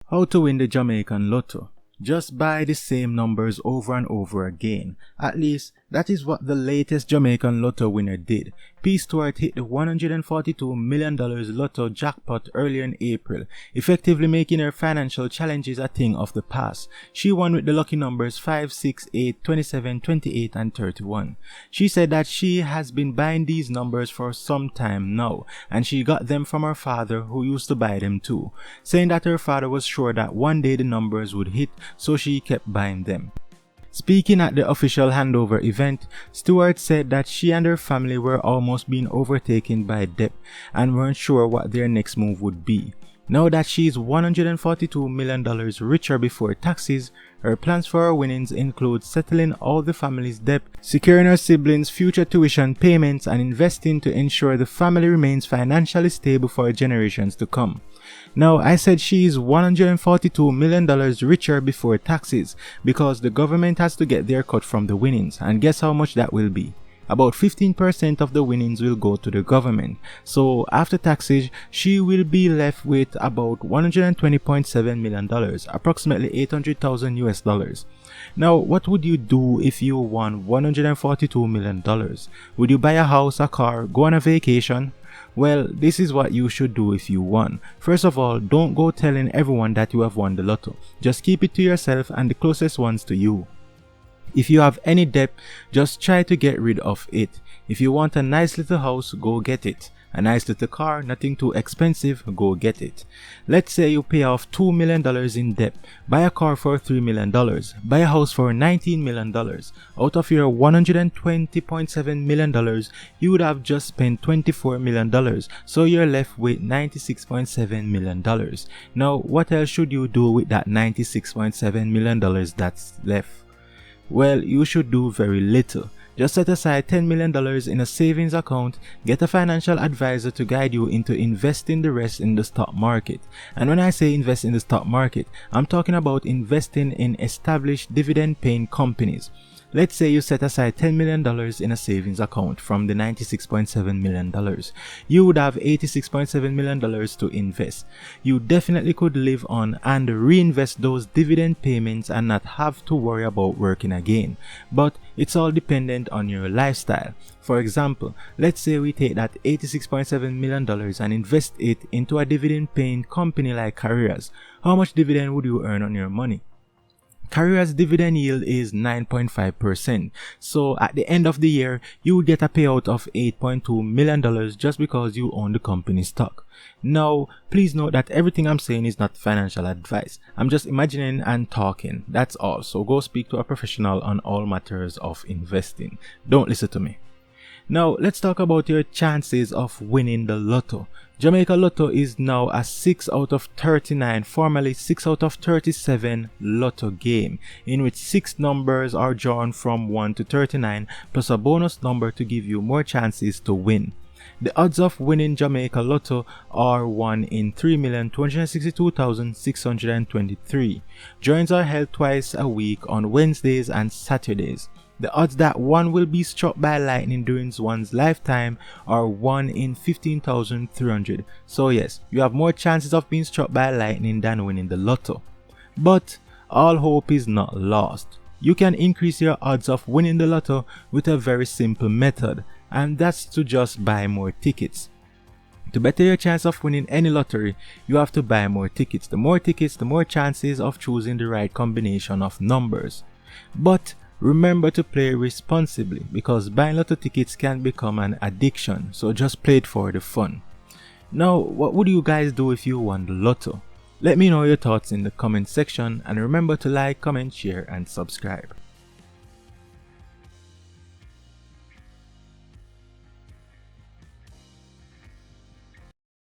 How to win the Jamaican Lotto. Just buy the same numbers over and over again. At least, that is what the latest Jamaican Lotto winner did. P. Stewart hit the $142 million Lotto jackpot earlier in April, effectively making her financial challenges a thing of the past. She won with the lucky numbers 5, 6, 8, 27, 28 and 31. She said that she has been buying these numbers for some time now, and she got them from her father, who used to buy them too, saying that her father was sure that one day the numbers would hit, so she kept buying them. Speaking at the official handover event, Stewart said that she and her family were almost being overtaken by debt and weren't sure what their next move would be. Now that she is $142 million richer before taxes, her plans for her winnings include settling all the family's debt, securing her siblings' future tuition payments, and investing to ensure the family remains financially stable for generations to come. Now, I said she is $142 million richer before taxes because the government has to get their cut from the winnings, and guess how much that will be? About 15% of the winnings will go to the government. So after taxes, she will be left with about $120.7 million, approximately 800,000 US dollars. Now, what would you do if you won $142 million? Would you buy a house, a car, go on a vacation? Well, this is what you should do if you won. First of all, don't go telling everyone that you have won the lotto. Just keep it to yourself and the closest ones to you. If you have any debt, just try to get rid of it. If you want a nice little house, go get it. A nice little car, nothing too expensive, go get it. Let's say you pay off $2 million in debt. Buy a car for $3 million. Buy a house for $19 million. Out of your $120.7 million, you would have just spent $24 million. So you're left with $96.7 million. Now, what else should you do with that $96.7 million that's left? Well, you should do very little. Just set aside $10 million in a savings account, get a financial advisor to guide you into investing the rest in the stock market. And when I say invest in the stock market, I'm talking about investing in established dividend-paying companies. Let's say you set aside $10 million in a savings account from the $96.7 million. You would have $86.7 million to invest. You definitely could live on and reinvest those dividend payments and not have to worry about working again. But it's all dependent on your lifestyle. For example, let's say we take that $86.7 million and invest it into a dividend paying company like Carriers. How much dividend would you earn on your money? Carrier's dividend yield is 9.5%, so at the end of the year, you would get a payout of $8.2 million just because you own the company's stock. Now, please note that everything I'm saying is not financial advice. I'm just imagining and talking, that's all, so go speak to a professional on all matters of investing. Don't listen to me. Now, let's talk about your chances of winning the lotto. Jamaica Lotto is now a 6 out of 39, formerly 6 out of 37 lotto game, in which 6 numbers are drawn from 1 to 39 plus a bonus number to give you more chances to win. The odds of winning Jamaica Lotto are 1 in 3,262,623. Drawings are held twice a week on Wednesdays and Saturdays. The odds that one will be struck by lightning during one's lifetime are 1 in 15,300. So yes, you have more chances of being struck by lightning than winning the lotto. But all hope is not lost. You can increase your odds of winning the lotto with a very simple method, and that's to just buy more tickets. To better your chance of winning any lottery, you have to buy more tickets. The more tickets, the more chances of choosing the right combination of numbers. But remember to play responsibly, because buying lotto tickets can become an addiction, so just play it for the fun. Now, what would you guys do if you won the lotto? Let me know your thoughts in the comment section, and remember to like, comment, share and subscribe.